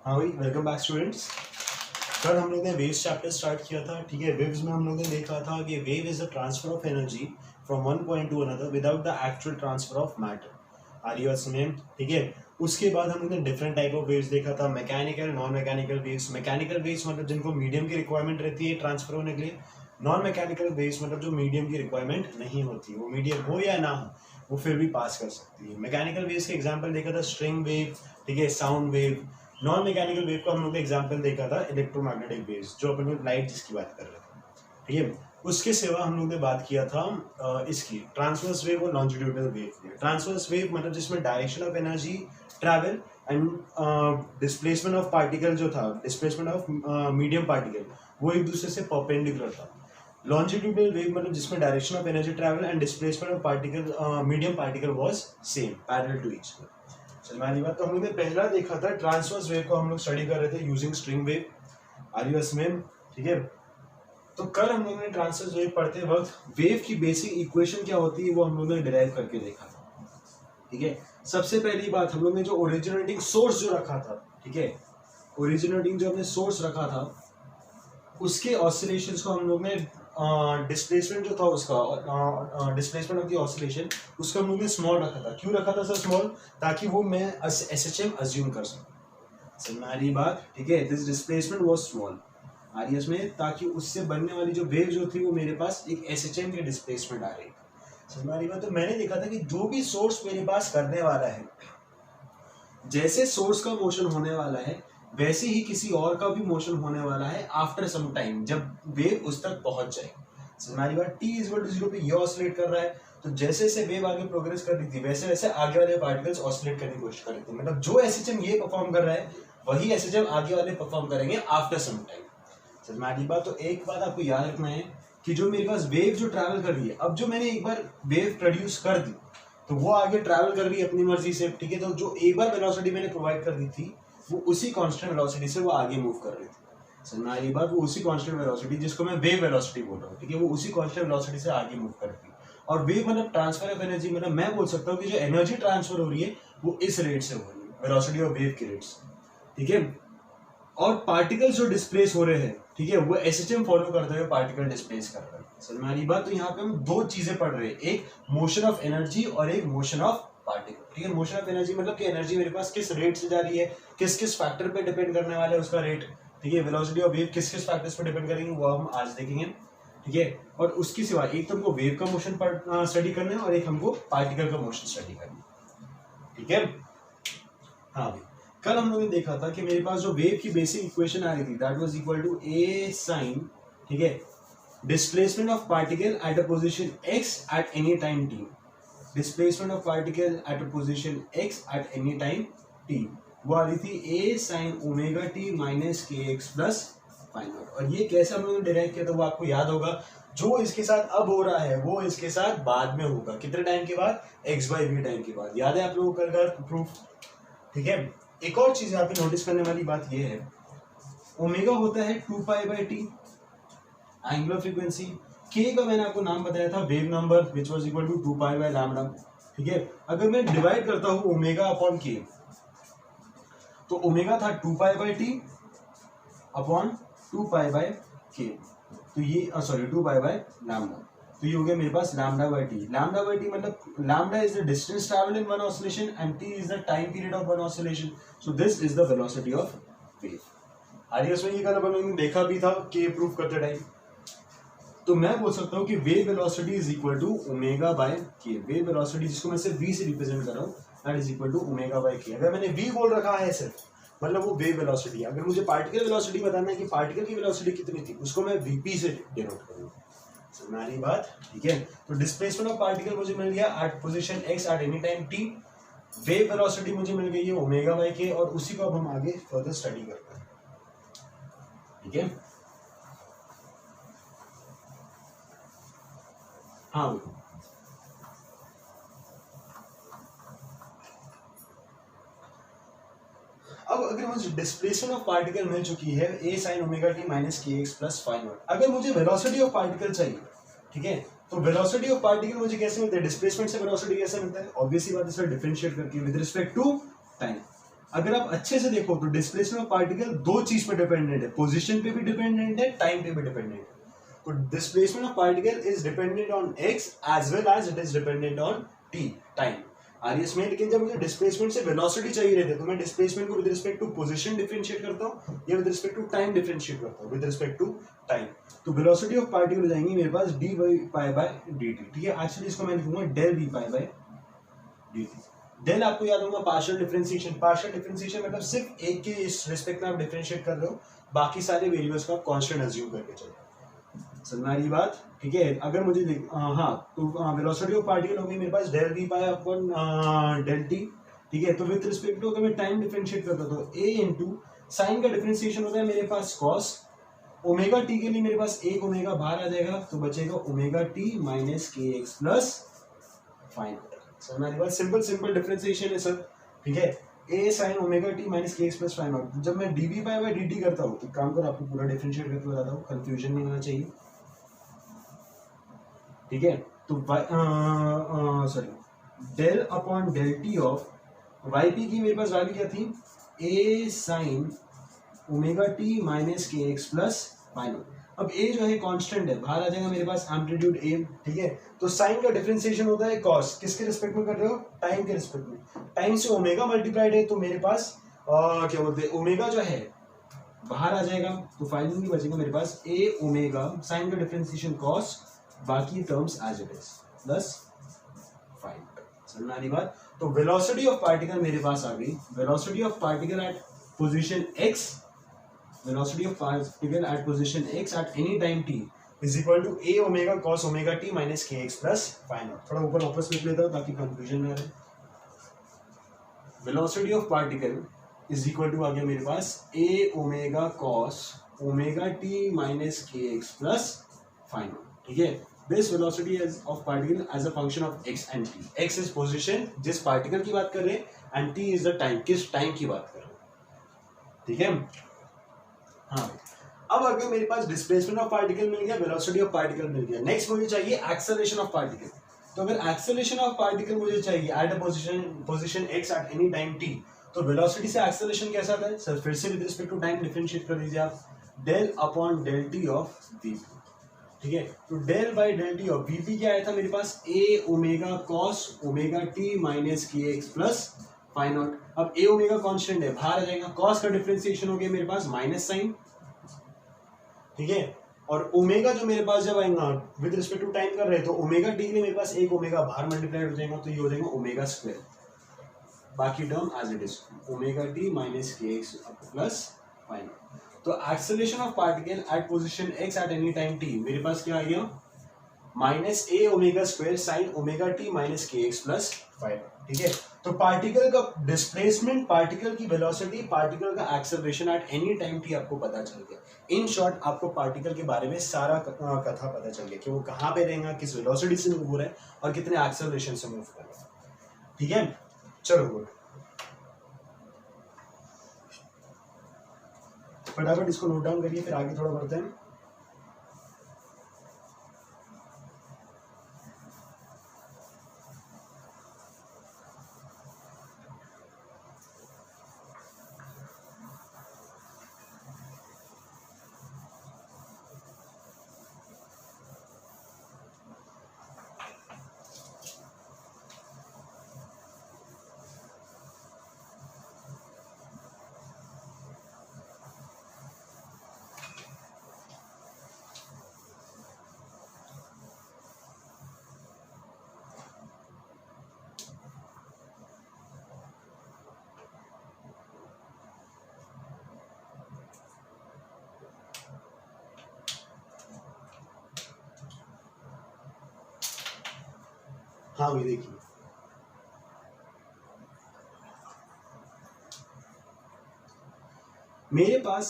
हाँ भाई, welcome back students. कल हम लोग ने वेव्स चैप्टर स्टार्ट किया था। ठीक है, वेव्स में हम लोग ने देखा था कि wave is a transfer of energy from one point to another without the actual transfer of matter. Are you same? ठीक है, उसके बाद हम लोग ने डिफरेंट टाइप ऑफ वेव्स देखा था, mechanical, non mechanical waves. Mechanical waves मतलब जिनको मीडियम की रिक्वायरमेंट रहती है ट्रांसफर होने के लिए। नॉन मैकेनिकल वेव्स मतलब जो मीडियम की रिक्वायरमेंट नहीं होती, वो मीडियम हो या ना हो वो फिर भी पास कर सकती है। मैकेनिकल वेव्स के एग्जाम्पल देखा था स्ट्रिंग वेव, ठीक है, sound wave. Non mechanical wave का हम लोग ने एग्जांपल देखा था इलेक्ट्रोमैग्नेटिक वेव्स, जो अपन लोग लाइट जिसकी बात कर रहे थे। ठीक है, उसके सिवा हम लोग ने बात किया था इसकी ट्रांसवर्स वेव और लॉन्जिट्यूडिनल वेव। ट्रांसवर्स वेव मतलब जिसमें direction of energy travel and displacement of particle जो था, डिस्प्लेसमेंट ऑफ मीडियम पार्टिकल, वो एक दूसरे से परपेंडिकुलर था। लॉन्जिट्यूडिनल वेव मतलब जिसमें direction of energy travel and displacement of particle, medium particle was same, parallel to each other. चलिए बात, तो हम लोग ने पहला देखा था ट्रांसवर्स वेव को हम लोग स्टडी कर रहे थे यूजिंग स्ट्रिंग वेव। आरयूएस में, ठीक है। तो कल हम लोगों ने ट्रांसवर्स वेव पढ़ते वक्त वेव की बेसिक इक्वेशन क्या होती है वो हम लोगों ने डिराइव करके देखा था। ठीक है, सबसे पहली बात हम लोग ने जो ओरिजिनेटिंग सोर्स जो रखा था, ठीक है, ओरिजिनेटिंग जो हमने सोर्स रखा था उसके ऑसिलेशंस को हम लोग ने डिस्प्लेसमेंट जो था उसका, डिस्प्लेसमेंट ऑफ द ऑसिलेशन, उसका हम लोग ने स्मॉल रखा था। क्यों रखा था सर स्मॉल? ताकि वो मैं एसएचएम अज्यूम कर सकूं। समझ आ रही बात? ठीक है, this displacement was small RS में, ताकि उससे बनने वाली जो वेव जो थी वो मेरे पास एक एसएचएम की डिस्प्लेसमेंट आ रही थी। समझ आ रही बात? तो मैंने देखा था कि जो भी सोर्स मेरे पास करने वाला है, जैसे सोर्स का मोशन होने वाला है वैसे ही किसी और का भी मोशन होने वाला है आफ्टर सम टाइम, जब वेव उस तक पहुंच जाए। हमारी बात t इक्वल टू 0 पे ये ऑसिलेट कर रहा है, तो जैसे जैसे वेव आगे प्रोग्रेस कर रही थी वैसे वैसे आगे वाले पार्टिकल्स ऑसिलेट करने की कोशिश कर रहे थे। मतलब जो एसएचएम ये परफॉर्म कर रहा है वही एसएचएम आगे वाले परफॉर्म करेंगे आफ्टर सम टाइम। हमारी बात, तो एक बात आपको याद रखना है कि जो मेरे पास वेव जो ट्रैवल कर रही है, अब जो मैंने एक बार वेव प्रोड्यूस कर दी तो वो आगे ट्रैवल कर रही है अपनी मर्जी से। ठीक है, तो जो एक बार वेलोसिटी मैंने प्रोवाइड कर दी थी वो उसी कांस्टेंट वेलोसिटी से वो आगे मूव कर रही थी। समझना ये बात? वो उसी कांस्टेंट वेलोसिटी जिसको मैं वेव वेलोसिटी बोल रहा हूँ, ठीक है, वो उसी कांस्टेंट वेलोसिटी से आगे मूव कर रही है। और वेव मतलब ट्रांसफर ऑफ एनर्जी, मतलब मैं बोल सकता हूँ कि जो एनर्जी ट्रांसफर हो रही है वो इस रेट से हो रही है, वेलोसिटी ऑफ वेव की रेट से। ठीक है, और पार्टिकल्स जो डिस्प्लेस हो रहे हैं, ठीक है, वो एसएचएम फॉलो करते हुए पार्टिकल डिस्प्लेस कर रहे हैं। समझ में आ रही बात? तो यहाँ पे हम दो चीजें पढ़ रहे हैं, एक मोशन ऑफ एनर्जी और एक मोशन ऑफ पार्टिकल। ठीक है, मोशन ऑफ एनर्जी मतलब कि एनर्जी मेरे पास किस रेट से जा रही है, किस किस फैक्टर पे डिपेंड करने वाला है उसका रेट। ठीक है, वेलोसिटी ऑफ वेव किस किस फैक्टर्स पे डिपेंड करेंगे वो हम आज देखेंगे। ठीक है, और उसकी सिवा एक तो हमको वेव का मोशन स्टडी करना है और एक हमको पार्टिकल का मोशन स्टडी करना है। ठीक है, हाँ भाई, कल हम लोगों ने देखा था कि मेरे पास जो वेव की बेसिक इक्वेशन आ रही थी that was equal to a sine, ठीक है, displacement of particle at a position x at any time t, displacement of particle at a position x at any time t, वो आ रही थी a sine omega t minus k x plus phi naught. और ये कैसे हम लोगों ने डिराइव किया था वो आपको याद होगा। जो इसके साथ अब हो रहा है वो इसके साथ बाद में होगा। कितने टाइम के बाद? x/v टाइम के बाद। याद है आप लोगों को प्रूफ? ठीक है, एक और चीज यहाँ पे नोटिस करने वाली बात ये है, ओमेगा होता है 2π/t एंगुलर फ्रीक्वेंसी, k का मैंने आपको नाम बताया था wave number which was equal to 2π/λ। ठीक है, अगर मैं डिवाइड करता हूँ ओमेगा अपॉन k, तो ओमेगा था 2π/t अपॉन 2π/k, तो ये सॉरी 2π/λ, तो ये हो गया मेरे पास λ/t। λ/t मतलब lambda is the distance travel in one oscillation and t is the time period of one oscillation, so this is the velocity of wave. आगे इसमें ये कल हमने देखा भी था कि प्रूफ करते टाइम, तो मैं बोल सकता हूँ कि wave velocity is equal to omega by k. Wave velocity जिसको मैं सिर्फ v से रिप्रेजेंट कर रहा हूँ that is equal to omega by k. अगर मैंने v बोल रखा है सिर्फ मतलब वो वेव वेलोसिटी। अगर मुझे पार्टिकल वेलोसिटी बताना है कि पार्टिकल की वेलोसिटी कितनी थी उसको मैं vp से डिनोट करूँगा। हमारी बात, ठीक है। तो डिस्प्लेसमेंट ऑफ पार्टिकल मुझे मिल गया at position x at any time t, wave velocity मुझे मिल गई है ओमेगा बाय के, और उसी को अब हम आगे फर्दर स्टडी करते हैं। ठीक है, हाँ अब अगर मुझे डिस्प्लेसमेंट ऑफ पार्टिकल मिल चुकी है a sin omega t minus k x plus phi not, अगर मुझे वेलोसिटी ऑफ पार्टिकल चाहिए, ठीक है, तो वेलोसिटी ऑफ पार्टिकल मुझे कैसे मिलता है? डिस्प्लेसमेंट से वेलोसिटी कैसे मिलता है? ऑब्वियसली बात है सर, डिफरेंशिएट करके विद रिस्पेक्ट टू टाइम। अगर आप अच्छे से देखो तो डिस्प्लेसमेंट ऑफ पार्टिकल दो चीज पे डिपेंडेंट है, पोजीशन पे भी डिपेंडेंट है, टाइम पे भी डिपेंडेंट है। तो displacement of particle is dependent on x as well as it is dependent on t, time. RS में, लेकिन जब मुझे डिस्प्लेसमेंट से वेलोसिटी चाहिए रहती है तो मैं डिस्प्लेसमेंट को with respect to position differentiate करता हूं या with respect to time differentiate करता हूं, विद रिस्पेक्ट टू टाइम। तो वेलोसिटी ऑफ पार्टिकल हो जाएंगी मेरे पास dy पाई बाय dt, ठीक है। एक्चुअली इसको मैं लिखूंगा del v pi by dt। Del आपको याद होगा पार्शियल डिफरेंशिएशन, पार्शियल डिफरेंशिएशन मतलब सिर्फ एक के इस रिस्पेक्ट में आप डिफरेंशिएट कर रहे हो, बाकी सारे वेरिएबल्स को आप कांस्टेंट अज्यूम करके चलो। समझ आ रही बात, ठीक है। अगर मुझे हाँ, तो वेलोसिटी ऑफ पार्टिकल होगी मेरे पास del v pi upon del t, ठीक है। तो विद रिस्पेक्ट टू अगर मैं टाइम डिफरेंशिएट करता हूं तो a इनटू साइन का डिफरेंशिएशन होता है मेरे पास cos ओमेगा टी के लिए मेरे पास एक ओमेगा बाहर आ जाएगा, तो बचेगा omega t minus k x plus phi. समझ में आ रही बात, सिंपल सिंपल डिफरेंशिएशन है सर, ठीक है। a sine omega t minus k x plus phi out, जब मैं dv पाई बाय dt करता हूँ, एक काम करो आपको पूरा डिफरेंशिएट करके बताता हूँ, कंफ्यूजन नहीं होना चाहिए, ठीक है। तो sorry del upon del t of y p की मेरे पास वैल्यू क्या थी, a sine omega t minus k x plus phi. अब a जो है कांस्टेंट है, बाहर आ जाएगा मेरे पास एम्पलीट्यूड a, ठीक है। तो साइन का डिफरेंशिएशन होता है cos, किसके रिस्पेक्ट में कर रहे हो, टाइम के रिस्पेक्ट में। टाइम से ओमेगा मल्टीप्लाइड है तो मेरे पास क्या बोलते हैं ओमेगा जो है बाहर आ जाएगा, तो फाइनली बचेगा मेरे पास a ओमेगा साइन का डिफरेंशिएशन cos, बाकी terms as it is plus phi. समझ में आ रही बात। तो वेलोसिटी ऑफ पार्टिकल मेरे पास आ गई, velocity of particle at position x, velocity of particle at position x at any time t is equal to a omega cos omega t minus kx plus phi naught। थोड़ा ऊपर वापस लिख लेता हूँ ताकि confusion ना रहे। velocity of particle is equal to आ गया मेरे पास a omega cos omega t minus kx plus phi naught, ठीक है। This velocity is of particle as a function of x and t। x is position जिस particle की बात कर रहे हैं, and t is the time, किस time की बात कर रहे हैं, ठीक है। हाँ, अब अगर मेरे पास डिस्प्लेसमेंट ऑफ पार्टिकल मिल गया, वेलोसिटी ऑफ पार्टिकल मिल गया, नेक्स्ट मुझे चाहिए एक्सेलरेशन ऑफ पार्टिकल। तो अगर एक्सेलरेशन ऑफ पार्टिकल मुझे चाहिए at a position x at any time t, तो वेलोसिटी से एक्सेलरेशन कैसा था सर, फिर से with respect to time differentiate कर दीजिए आप, del upon del t of vp, ठीक है। तो del by del t of vp क्या आया था मेरे पास, a omega cos omega t minus k x plus phi naught. अब a ओमेगा कांस्टेंट है, बाहर आ जाएगा, cos का डिफरेंशिएशन हो गया मेरे पास माइनस साइन, ठीक है। और ओमेगा जो मेरे पास जब आएगा विद रिस्पेक्ट टू टाइम कर रहे हैं, तो ओमेगा टी के लिए मेरे पास एक ओमेगा बाहर मल्टीप्लाई हो जाएगा, तो ये हो जाएगा ओमेगा स्क्वायर, बाकी term as it is omega t minus k x plus five. तो acceleration of particle at position x at any time t मेरे पास क्या आ गया, minus a omega square sine omega t minus k x plus five, ठीक है। तो particle का डिस्प्लेसमेंट, पार्टिकल की वेलोसिटी, पार्टिकल का acceleration at any time t आपको पता चल गया। इन शॉर्ट आपको पार्टिकल के बारे में सारा कथा पता चल गया कि वो कहाँ पे रहेगा, किस वेलोसिटी से मूव हो रहा है और कितने एक्सेलरेशन से मूव कर रहा है, ठीक है। चलो गुड, फटाफट इसको नोट डाउन करिए, फिर आगे थोड़ा बढ़ते हैं। हाँ भाई देखिए, मेरे पास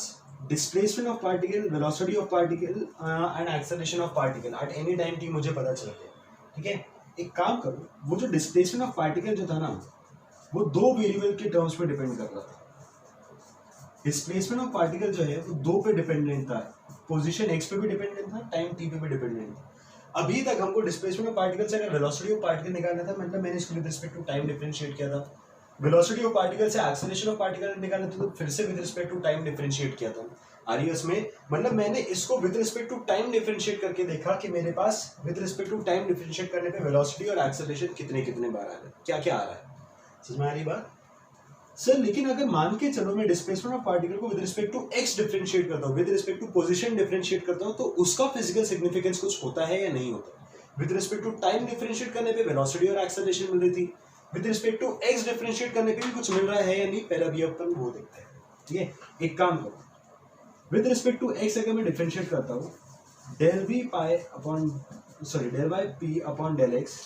displacement of particle, velocity of particle and acceleration of particle at any time t मुझे पता चल गया, ठीक है। एक काम करो, वो जो डिस्प्लेसमेंट ऑफ पार्टिकल जो था ना, वो दो वेरिएबल के टर्म्स पे डिपेंड कर रहा था। डिस्प्लेसमेंट ऑफ पार्टिकल जो है वो दो पे डिपेंडेंट था, पोजीशन x पे भी डिपेंडेंट था, टाइम t पे भी डिपेंडेंट था। अभी तक हमको डिस्प्लेसमेंट ऑफ पार्टिकल से अगर वेलोसिटी ऑफ पार्टिकल निकालना था, मतलब मैंने इसको with respect to time differentiate किया था, वेलोसिटी ऑफ पार्टिकल से एक्सेलरेशन ऑफ पार्टिकल निकालना था, तो फिर से with respect to time differentiate किया था। आरियस में मतलब मैंने इसको with respect to time differentiate करके देखा कि मेरे पास with respect to time differentiate करने पे वेलोसिटी और एक्सेलरेशन कितने कितने बार आ रहा है, क्या क्या आ रहा है। समझ में आ रही बात सर? लेकिन अगर मान के चलो मैं डिस्प्लेसमेंट ऑफ पार्टिकल को with respect to x differentiate करता हूँ, with respect to position differentiate करता हूँ, तो उसका फिजिकल सिग्निफिकेंस कुछ होता है या नहीं होता। With respect to time differentiate करने पे वेलोसिटी और एक्सेलरेशन मिल रही थी, with respect to x differentiate करने पे भी कुछ मिल रहा है या नहीं, पहले अभी अपन वो देखते हैं। ठीक है, एक काम करो, विद रिस्पेक्ट टू एक्स अगर मैं डिफरेंशिएट करता हूँ, del by p upon del x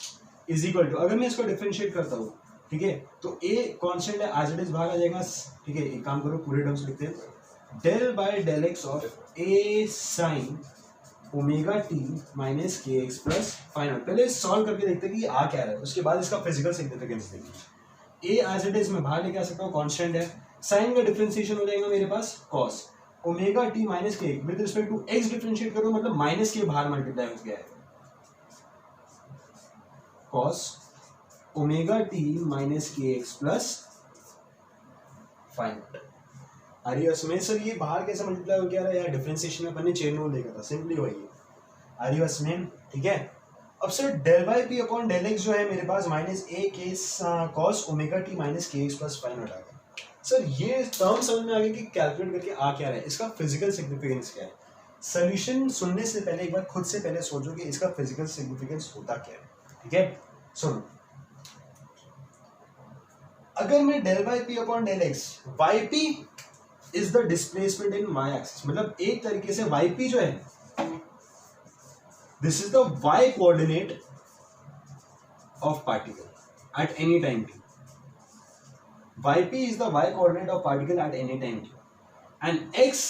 is equal to, अगर मैं इसको डिफरेंशिएट करता हूँ, ठीक है, तो ए कांस्टेंट है, आज इट इज बाहर आ जाएगा। ठीक है, एक काम करो, पूरे टर्म्स लिखते हैं, del by del x of a sine omega t minus k x plus phi out. पहले सॉल्व करके देखते हैं कि आ क्या रहा है, उसके बाद इसका फिजिकल सिग्निफिकेंस देखेंगे। ए एज इट इज मैं बाहर लेके आ सकता हूँ, कांस्टेंट है, साइन का डिफरेंशिएशन हो जाएगा मेरे पास cos omega t minus k with respect to x differentiate करो, मतलब माइनस के बाहर मल्टीप्लाई हो गया है, cos omega t minus k x plus phi. आरियस में सर ये बाहर कैसे मल्टीप्लाई हो गया रहा है यार, डिफरेंशिएशन में अपन ने चेन रूल देखा था, सिंपली वही है आरियस में। ठीक है, अब sir del by p upon del x जो है मेरे पास minus a k cos omega t minus k x plus phi हटा गया। सर ये टर्म समझ में आ गया कि कैलकुलेट करके आ क्या रहा है, इसका फिजिकल सिग्निफिकेंस क्या है। सोल्यूशन सुनने से पहले एक बार खुद से पहले सोचो कि इसका फिजिकल सिग्निफिकेंस होता क्या है। ठीक है, सुनो, अगर मैं del by p upon del x, y p is the displacement in y axis, मतलब एक तरीके से वाई पी जो है this is the y coordinate of particle at any time t. Y p is the y coordinate of particle at any time t and x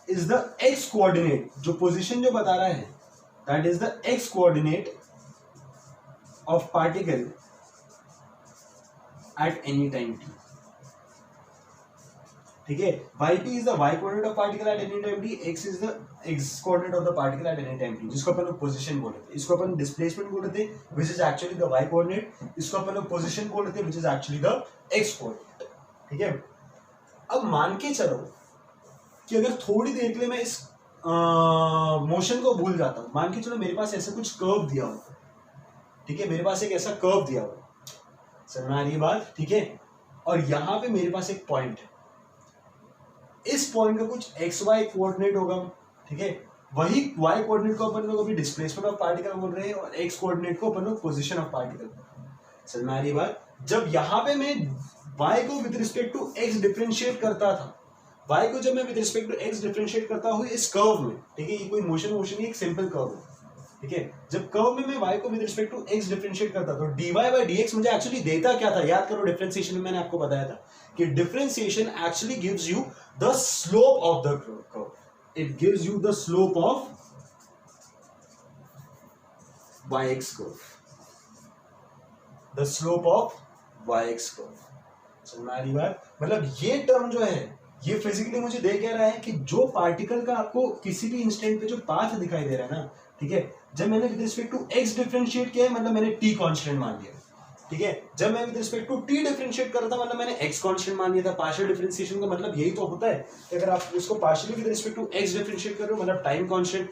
is the x coordinate, जो position जो बता रहा है that is the x coordinate of particle at any time t. ठीक है, yp is the y coordinate of particle at any time t, x is the x coordinate of the particle at any time t, जिसको अपन लोग position बोलते थे, इसको अपन displacement बोलते थे which is actually the y coordinate, इसको अपन लोग पोजीशन बोलते थे which is actually the x coordinate। ठीक है, अब मान के चलो कि अगर थोड़ी देर के लिए मैं इस मोशन को भूल जाता हूँ, मान के चलो मेरे पास ऐसा कुछ कर्व दिया हो, ठीक है, मेरे पास एक ऐसा कर्व दिया हो, समझ में आ रही है बात। ठीक है, और यहाँ पे मेरे पास एक पॉइंट है, इस पॉइंट का कुछ एक्स वाई कोऑर्डिनेट होगा। ठीक है, वही वाई कोऑर्डिनेट को अपन लोग अभी डिस्प्लेसमेंट ऑफ पार्टिकल बोल रहे हैं और एक्स कोऑर्डिनेट को अपन लोग पोजीशन ऑफ पार्टिकल। समझ में आ रही बात। जब यहाँ पे मैं वाई को with respect to x differentiate करता था, वाई को जब मैं with respect to x differentiate करता हूँ इस कर्व में, ठीक है, ये कोई मोशन नहीं, एक सिंपल कर्व है। ठीक है, जब कर्व में मैं वाई को with respect to x differentiate करता तो dy बाय dx मुझे एक्चुअली देता क्या था, याद करो, डिफरेंशिएशन में मैंने आपको बताया था कि differentiation actually gives you the slope of the curve, it gives you the slope of yx curve, the slope of yx curve. समझ में आ रही बात। मतलब ये टर्म जो है ये फिजिकली मुझे दे क्या रहा है कि जो पार्टिकल का आपको किसी भी इंस्टेंट पे जो पाथ दिखाई दे रहा है ना, ठीक है, जब मैंने with respect to x differentiate किया है मतलब मैंने टी कांस्टेंट मान लिया। ठीक है, जब मैं with respect to t differentiate कर रहा था मतलब मैंने एक्स कांस्टेंट मान लिया था। पार्शियल डिफरेंशिएशन का मतलब यही तो होता है कि अगर आप इसको partially with respect to x differentiate कर रहे हो मतलब टाइम कांस्टेंट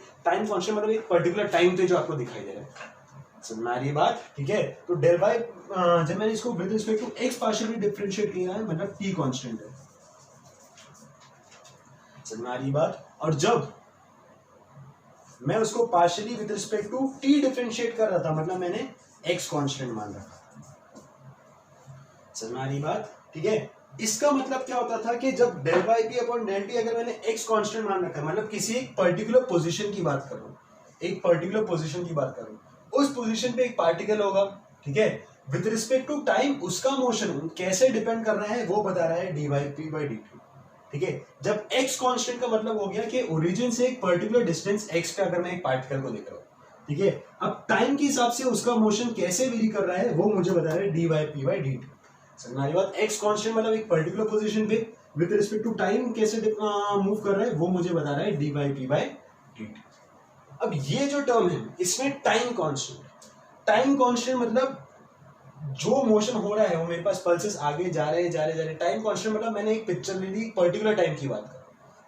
मतलब एक पर्टिकुलर टाइम पे जो आपको दिखाई दे रहा है। समझ में आ रही बात। ठीक है, तो डेल बाय जब मैंने इसको with respect to x partially differentiate किया है मतलब टी कांस्टेंट है। समझ में आ रही बात। और जब मैं उसको partially with respect to t differentiate कर रहा था मतलब मैंने एक्स कांस्टेंट मान रखा। समझ में आ रही बात। ठीक है, इसका मतलब क्या होता था कि जब del by p upon del t अगर मैंने एक्स कांस्टेंट मान रखा है मतलब किसी एक पर्टिकुलर पोजीशन की बात कर रहा हूं, एक पर्टिकुलर पोजीशन की बात कर रहा हूं, उस पोजीशन पे एक पार्टिकल होगा। ठीक है, विद रिस्पेक्ट टू टाइम उसका मोशन कैसे डिपेंड कर रहा है वो बता रहा है D by p by D T. ठीक है, जब x कांस्टेंट का मतलब हो गया कि ओरिजिन से एक पर्टिकुलर डिस्टेंस x पे अगर मैं एक पार्टिकल को देख रहा हूँ, ठीक है, अब टाइम के हिसाब से उसका मोशन कैसे वेरी कर रहा है वो मुझे बता रहा है D by p by D T. समझ आई बात। x कांस्टेंट मतलब एक पर्टिकुलर पोजीशन पे विद रिस्पेक्ट टू टाइम कैसे मूव कर रहा है वो मुझे बता रहा है D by p by D T. अब ये जो टर्म है इसमें टाइम कांस्टेंट मतलब जो मोशन हो रहा है वो मेरे पास पल्सेस आगे जा रहे टाइम कांस्टेंट मतलब मैंने एक पिक्चर ले ली पर्टिकुलर टाइम की बात कर,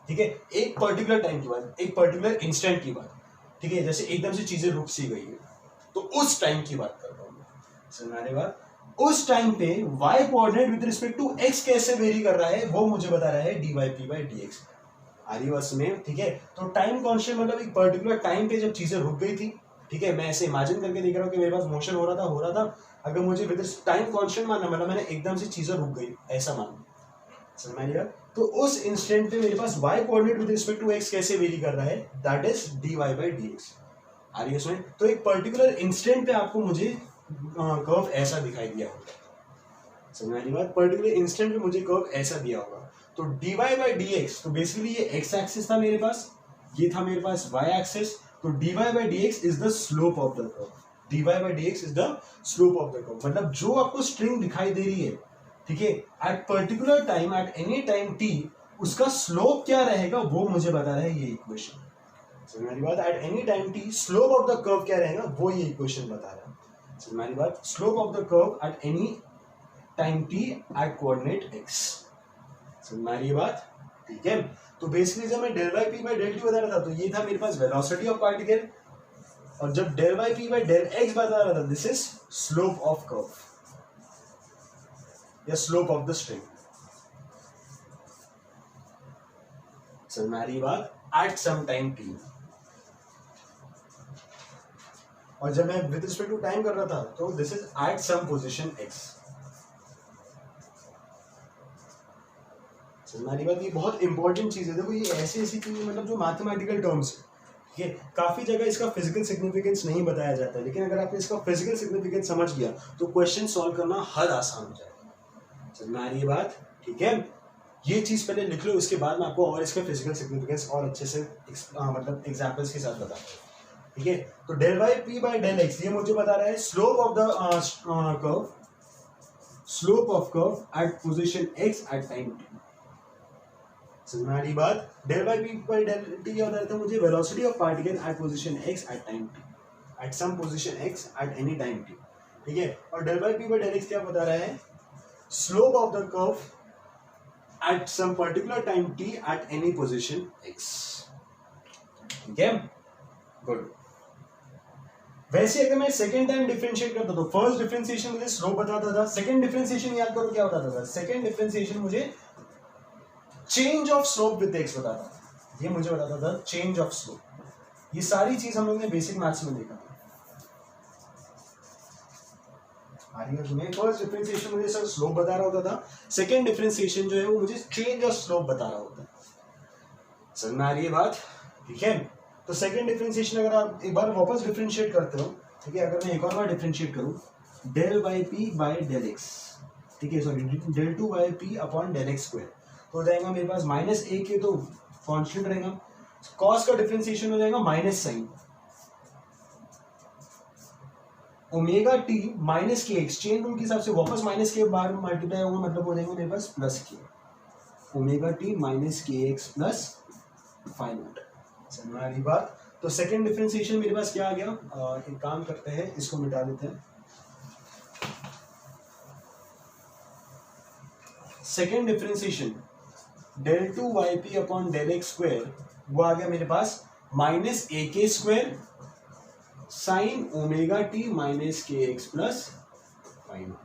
ठीक है, एक पर्टिकुलर टाइम की बात, एक पर्टिकुलर इंस्टेंट की बात, ठीक है, जैसे एकदम से चीजें रुक सी गई है तो उस टाइम की बात कर रहा हूँ मैं। समझ बात, उस टाइम पे y coordinate with respect to x कैसे वेरी कर रहा है वो मुझे बता रहा है dy p by dx। आ रही बात में, ठीक है। तो टाइम कांस्टेंट मतलब एक पर्टिकुलर टाइम पे जब चीजें रुक गई थी, ठीक है, मैं ऐसे इमेजिन करके देख रहा हूँ कि मेरे पास मोशन हो रहा था, अगर मुझे विद टाइम कांस्टेंट मानना मतलब मैंने एकदम से चीजें रुक गई ऐसा मानना, समझ में आएगा। तो उस इंस्टेंट पे मेरे पास y coordinate with respect to x कैसे वेरी कर रहा है, that is dy by dx। आ रही है इसमें, तो एक पर्टिकुलर इंस्टेंट पे आपको मुझे कर्व ऐसा दिखाई दिया होगा, समझ में आ रही बात, पर्टिकुलर इंस्टेंट पे मुझे कर्व ऐसा दिया होगा। तो dy by dx, तो बेसिकली ये x एक्सिस था मेरे पास, ये था मेरे पास y एक्सिस, तो dy by dx is the slope of the curve, dy by dx is the slope of the curve, मतलब जो आपको स्ट्रिंग दिखाई दे रही है, ठीक है, at particular time eight any time t, उसका स्लोप क्या रहेगा वो मुझे बता रहा है ये इक्वेशन। समझ में आ रही बात, eight any time t slope of the curve क्या रहेगा वो ये इक्वेशन बता रहा है। समझ में आ रही बात, slope of the curve at any time t at coordinate x। समझ में आ रही है बात, ठीक है। तो बेसिकली जब मैं del by p by del t बता रहा था तो ये था मेरे पास वेलोसिटी ऑफ पार्टिकल, और जब del by p by del x बता रहा था this is slope of curve या स्लोप ऑफ द स्ट्रिंग। समझ में आ रही है बात, एट सम टाइम टी, और जब मैं विद रिस्पेक्ट टू टाइम कर रहा था तो this is at some position x. हमारी बात, ये बहुत इंपॉर्टेंट चीज है। देखो ये ऐसी ऐसी चीज मतलब जो मैथमेटिकल टर्म्स है, ठीक है, काफी जगह इसका फिजिकल सिग्निफिकेंस नहीं बताया जाता है, लेकिन अगर आपने इसका फिजिकल सिग्निफिकेंस समझ गया तो क्वेश्चन सॉल्व करना हद आसान हो जाएगा। समझ में आ रही है बात, ठीक है। ये चीज पहले लिख लो, इसके बाद मैं आपको और इसका फिजिकल सिग्निफिकेंस और अच्छे से मतलब एग्जाम्पल्स के साथ बताता हूँ, ठीक है। तो del by p by del x ये मुझे बता रहा है slope of the curve, slope of curve at position x at time t. समझ में आ रही बात, del by p by del t क्या बता रहा था मुझे, velocity of particle at position x at time t, at some position x at any time t, ठीक है। और del by p by del x क्या बता रहा है, slope of the curve at some particular time t at any position x, ठीक है, good. वैसे अगर मैं सेकंड टाइम डिफरेंशिएट करता तो फर्स्ट डिफरेंशिएशन मुझे स्लोप बताता था, सेकंड डिफरेंशिएशन याद करो क्या बताता था, सेकंड डिफरेंशिएशन मुझे change of slope with x बताता था, ये मुझे बताता था चेंज ऑफ स्लोप। ये सारी चीज हम लोग ने बेसिक मैथ्स में देखा था। तुम्हें फर्स्ट डिफरेंशिएशन मुझे सर स्लोप बता रहा होता था, सेकंड डिफरेंशिएशन जो है वो मुझे चेंज ऑफ स्लोप बता रहा होता है। समझ में आ रही है बात, ठीक है। तो सेकंड डिफरेंशिएशन अगर आप एक बार वापस डिफरेंशिएट करते हो, ठीक है, अगर मैं एक और बार डिफरेंशिएट करूं del by p by del x, ठीक है, sorry del two by p upon del x square, तो हो जाएगा मेरे पास माइनस ए के, तो कांस्टेंट रहेगा, कॉस का डिफरेंशिएशन हो जाएगा minus sign omega t minus k x, chain rule के हिसाब से वापस माइनस के बार मल्टीप्लाई होगा, मतलब हो जाएगा मेरे पास प्लस के omega t minus k x plus phi. समझ में आ रही बात। तो सेकंड डिफरेंशिएशन मेरे पास क्या आ गया, एक काम करते हैं इसको मिटा देते हैं। Second differentiation del two y p upon del x square वो आ गया मेरे पास minus a k square sine omega t minus k x plus phi.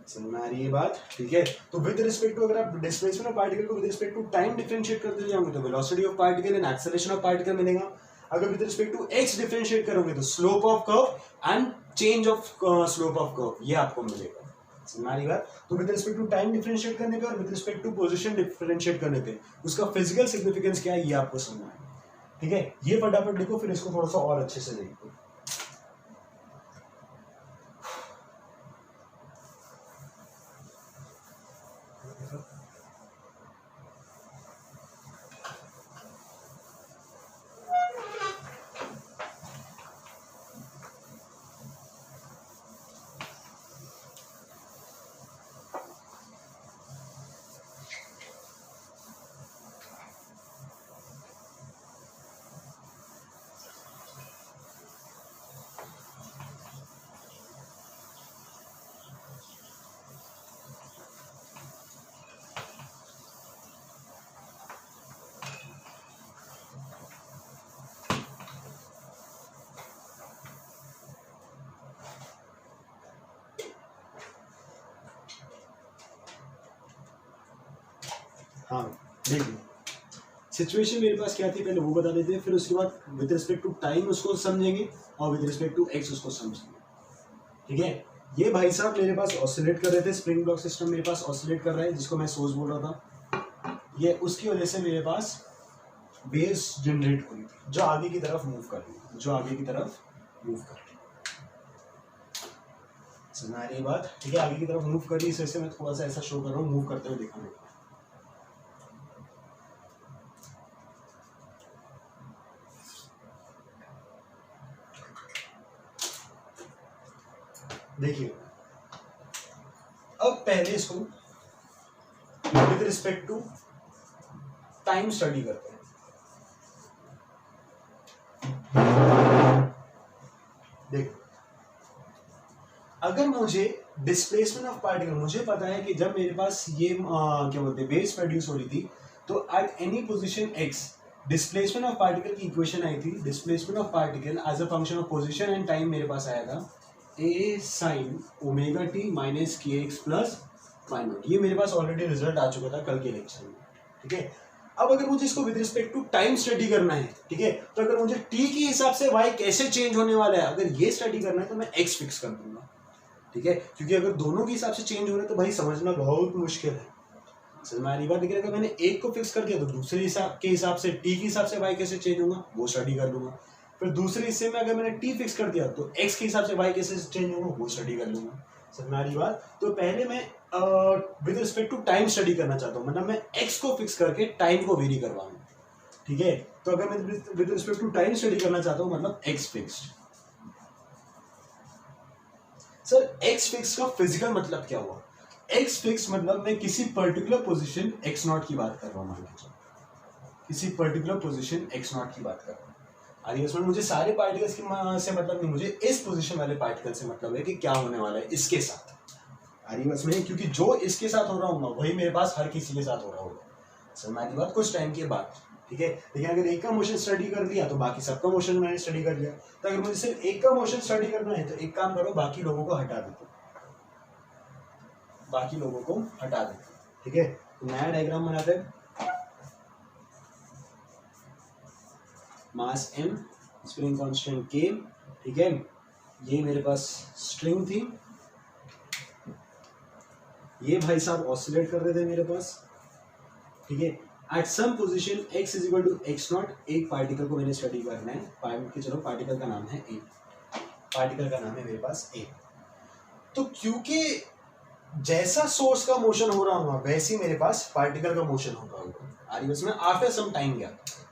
समझ में आ रही है बात, ठीक है। तो विद रिस्पेक्ट टू अगर आप डिस्प्लेसमेंट ऑफ पार्टिकल को with respect to time differentiate करते जाओगे तो velocity of particle and acceleration of particle मिलेगा। अगर with respect to x differentiate करोगे तो slope of curve and change of slope of curve ये आपको मिलेगा। समझ में आ रही बात। तो with respect to time differentiate करने पे और with respect to position differentiate करने पे उसका फिजिकल सिग्निफिकेंस क्या है ये आपको समझना है, ठीक है। ये फटाफट लिखो, फिर इसको थोड़ा सा और अच्छे से देखो। हाँ देखिए सिचुएशन मेरे पास क्या थी पहले वो बता देते हैं, फिर उसके बाद विद रिस्पेक्ट टू टाइम उसको समझेंगे और विद रिस्पेक्ट टू एक्स उसको समझेंगे। ठीक है, ये भाई साहब मेरे पास ऑसिलेट कर रहे थे, स्प्रिंग ब्लॉक सिस्टम मेरे पास ऑसिलेट कर रहा है जिसको मैं सोर्स बोल रहा था, ये उसकी वजह से मेरे पास वेव्स जनरेट हुई थी जो आगे की तरफ मूव कर रही है, जो आगे की तरफ मूव कर रही है। समझ आ रही है बात? ठीक है, आगे की तरफ मूव कर रही है, इस वजह से मैं थोड़ा सा ऐसा शो कर रहा हूँ, मूव करते हुए देखा मेरे को। देखिए अब पहले इसको with respect to time study करते हैं। देखो अगर मुझे डिस्प्लेसमेंट ऑफ पार्टिकल, मुझे पता है कि जब मेरे पास ये क्या बोलते हैं वेव्स प्रोड्यूस हो रही थी तो at any position x displacement of particle की इक्वेशन आई थी, displacement of particle as a function of position and time मेरे पास आया था a sin omega t minus k x plus y naught. ये मेरे पास ऑलरेडी रिजल्ट आ चुका था कल के लेक्चर में। ठीक है, अब अगर मुझे इसको with respect to time study करना है, ठीक है, तो अगर मुझे t के हिसाब से y कैसे चेंज होने वाला है अगर ये स्टडी करना है तो मैं x फिक्स कर दूंगा। ठीक है, क्योंकि अगर दोनों के हिसाब से चेंज हो रहे तो भाई समझना बहुत मुश्किल है। समझ में आ रही बात? लेकिन अगर मैंने एक को फिक्स कर दिया तो दूसरे हिसाब के हिसाब से टी के हिसाब से y कैसे चेंज होगा वो स्टडी कर लूंगा। फिर दूसरे हिस्से में अगर मैंने टी फिक्स कर दिया तो x के हिसाब से y कैसे चेंज होगा वो स्टडी कर लूंगा। समझ में आ रही बात? तो पहले मैं with respect to time study करना चाहता हूँ, मतलब मैं x को फिक्स करके टाइम को वेरी करवाऊंगा। ठीक है, तो अगर मैं with respect to time study करना चाहता हूँ मतलब x fixed. Sir x fix का फिजिकल मतलब क्या हुआ? x फिक्स मतलब मैं किसी पर्टिकुलर पोजीशन x नॉट की बात कर रहा हूँ, मान लीजिए किसी पर्टिकुलर पोजीशन x नॉट की बात कर रहा हूँ। अरे इसमें मुझे सारे पार्टिकल्स की से मतलब नहीं, मुझे इस पोजीशन वाले पार्टिकल से मतलब है कि क्या होने वाला है इसके साथ। अरे इसमें क्योंकि जो इसके साथ हो रहा होगा वही मेरे पास हर किसी के साथ हो रहा होगा। समझ की बात? कुछ टाइम के बाद। ठीक है, लेकिन अगर एक का मोशन स्टडी कर लिया तो बाकी सबका मोशन मैंने स्टडी कर लिया। तो अगर मुझे सिर्फ एक का मोशन स्टडी करना है तो एक काम करो, बाकी लोगों को हटा देते, बाकी लोगों को हटा देते। ठीक है, तो नया डायग्राम बनाते हैं। मास m, स्प्रिंग कांस्टेंट k। ठीक है, ये मेरे पास स्ट्रिंग थी, ये भाई साहब ऑसिलेट कर रहे थे मेरे पास। ठीक है, at some position x is equal to x naught, एक पार्टिकल को मैंने स्टडी करना है। चलो पार्टिकल का नाम है a, पार्टिकल का नाम है मेरे पास a। तो क्योंकि जैसा सोर्स का मोशन हो रहा होगा वैसे ही मेरे पास पार्टिकल का मोशन हो रहा होगा। बस में आफ्टर सम टाइम गया,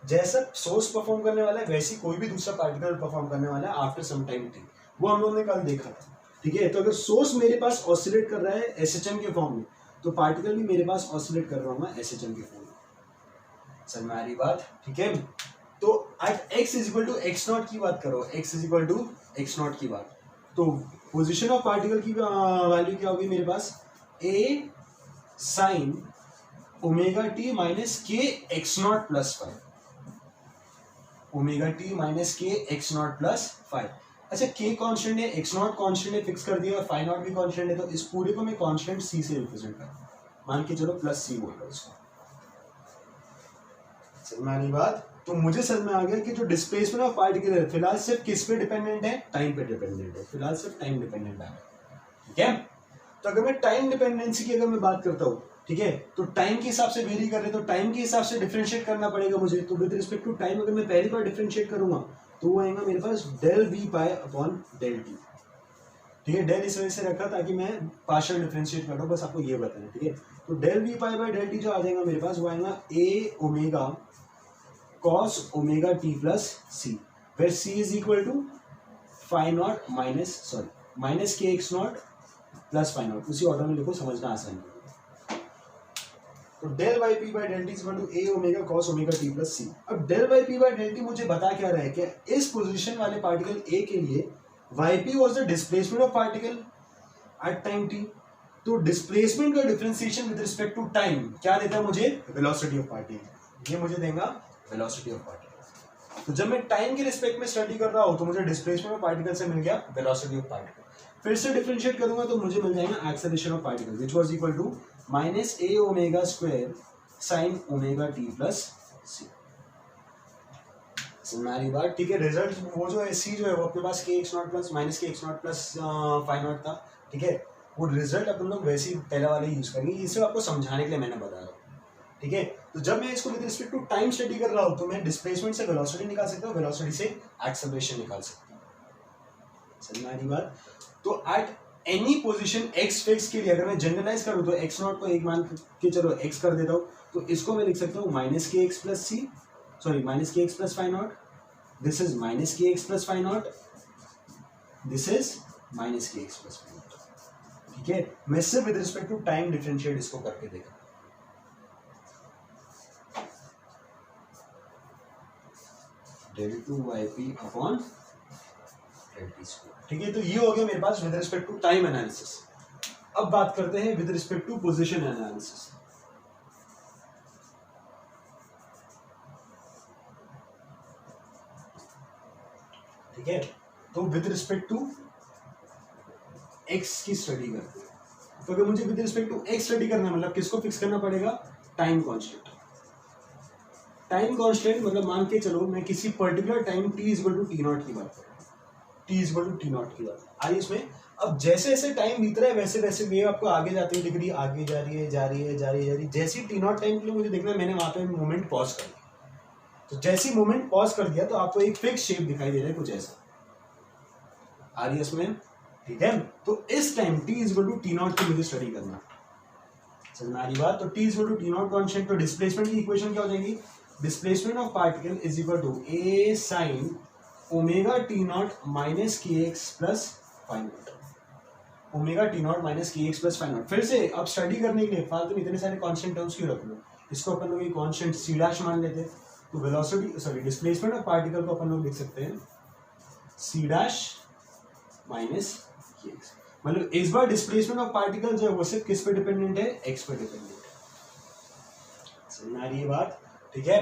जैसा सोर्स परफॉर्म करने वाला है वैसे कोई भी दूसरा पार्टिकल परफॉर्म करने वाला है आफ्टर सम टाइम थी, वो हम लोगों ने कल देखा था। ठीक है, तो अगर सोर्स मेरे पास ऑसिलेट कर रहा है एसएचएम के फॉर्म में तो पार्टिकल भी मेरे पास ऑसिलेट कर रहा होगा एसएचएम के फॉर्म में। समझ में आ रही बात? ठीक है, तो at x is equal to x naught की बात करो, x is equal to x naught की बात, तो पोजीशन ऑफ पार्टिकल की वैल्यू क्या होगी मेरे पास? a sin omega t minus k x naught plus 5, omega t minus k x naught plus 5। अच्छा, k कांस्टेंट है, x नॉट कांस्टेंट है फिक्स कर दिया और फाई नॉट भी कांस्टेंट है, तो इस पूरे को मैं कांस्टेंट c से रिप्रेजेंट कर मान के चलो प्लस c बोल रहा हूं इसको। समझ में आ रही बात? तो मुझे समझ में आ गया कि जो डिस्प्लेसमेंट ऑफ पार्टिकल है फिलहाल सिर्फ किस पे डिपेंडेंट है? टाइम पे डिपेंडेंट है, फिलहाल सिर्फ टाइम डिपेंडेंट है। ठीक है, तो अगर मैं टाइम डिपेंडेंसी की अगर मैं बात करता हूँ, ठीक है, तो टाइम के हिसाब से वेरी कर रहे तो टाइम के हिसाब से डिफरेंशिएट करना पड़ेगा मुझे। तो विद रिस्पेक्ट टू टाइम अगर मैं पहली बार डिफरेंशिएट करूंगा तो वो आएगा मेरे पास del v pi upon del t. ठीक है, डेल इस वजह से रखा ताकि मैं पार्शियल डिफरेंशिएट कर रहा हूँ, बस आपको ये बताना। ठीक है, तो del v pi by del t जो आ जाएगा मेरे पास वो आएगा a omega cos omega t plus c, where c is equal to phi naught minus k x naught plus phi naught. उसी ऑर्डर में लिखो, समझना आसान है। तो del y p by del t is equal to a omega cos omega t plus c. अब del y p by del t मुझे बता क्या रहा है कि इस पोजीशन वाले पार्टिकल ए के लिए y p was the displacement of particle at time t. तो डिस्प्लेसमेंट का differentiation with respect to time क्या देता है मुझे? Velocity of particle. ये मुझे देगा वेलोसिटी ऑफ पार्टिकल। तो जब मैं टाइम के रिस्पेक्ट में स्टडी कर रहा हूं तो मुझे डिस्प्लेसमेंट ऑफ पार्टिकल से मिल गया वेलोसिटी ऑफ पार्टिकल। फिर से डिफरेंशिएट करूंगा तो मुझे मिल जाएगा acceleration of particle which was equal to minus a omega square sine omega t plus c. हमारी बात ठीक है। रिजल्ट वो जो है सी जो है वो अपने पास के x naught plus minus k x naught plus five not था, ठीक है। वो रिजल्ट अपन लोग वैसे ही पहले वाले यूज करेंगे, इसे आपको समझाने के लिए मैंने बताया, ठीक है। तो जब मैं इसको with respect to time study कर रहा हूँ तो मैं डिस्प्लेसमेंट से वेलोसिटी निकाल सकता हूँ, वेलोसिटी से एक्सेलरेशन निकाल सकता हूँ। समझ में आ रही बात। तो at any position x fix के लिए अगर मैं जनरलाइज करूँ तो एक्स नॉट को एक मान के चलो एक्स कर देता हूँ, तो इसको मैं लिख सकता हूँ minus k x plus c, sorry minus k x plus five naught, this is minus k x plus five naught, this is minus k x plus five naught, ठीक है। मैं सिर्फ with respect to time differentiate इसको करके देखा, del two y p upon del t square, ठीक है। तो ये हो गया मेरे पास with respect to time analysis. अब बात करते हैं with respect to position analysis. ठीक है, तो विद रिस्पेक्ट टू एक्स की स्टडी करते हैं। तो अगर मुझे with respect to x study करना है मतलब किसको फिक्स करना पड़ेगा, टाइम कांस्टेंट। टाइम कांस्टेंट मतलब मान के चलो मैं किसी particular time t equal to t naught की बात कर रहा हूँ, t equal to t naught की बात आइए इसमें। अब जैसे जैसे टाइम बीत रहा है वैसे वैसे वेव आपको आगे जाती है, दिख रही है, आगे जा रही है, जा रही है, जा रही है, जा रही है। जैसी टी नॉट टाइम के लिए मुझे देखना है, मैंने वहां पे मोमेंट पॉज कर दिया, तो जैसी मोमेंट पॉज कर दिया तो आपको एक फिक्स शेप दिखाई दे रहा है कुछ ऐसा, आ रही है इसमें, ठीक है। तो इस time t equal to t naught की मुझे स्टडी करना, समझ में आ रही बात। तो t equal to t naught constant, तो डिस्प्लेसमेंट की इक्वेशन क्या हो जाएगी, displacement of particle is equal to a sin omega t naught minus k x plus five naught, omega t naught minus k x plus five naught. फिर से अब study करने के लिए फालतू में इतने सारे कांस्टेंट टर्म्स क्यों रख लो, इसको अपन लोग कांस्टेंट सी डैश मान लेते हैं। तो velocity sorry displacement of particle को अपन लोग लिख सकते हैं सी डैश माइनस के एक्स, मतलब इस बार डिस्प्लेसमेंट ऑफ पार्टिकल जो है वो सिर्फ किस पे डिपेंडेंट है, एक्स पे डिपेंडेंट है। समझ में आ रही है बात, ठीक है।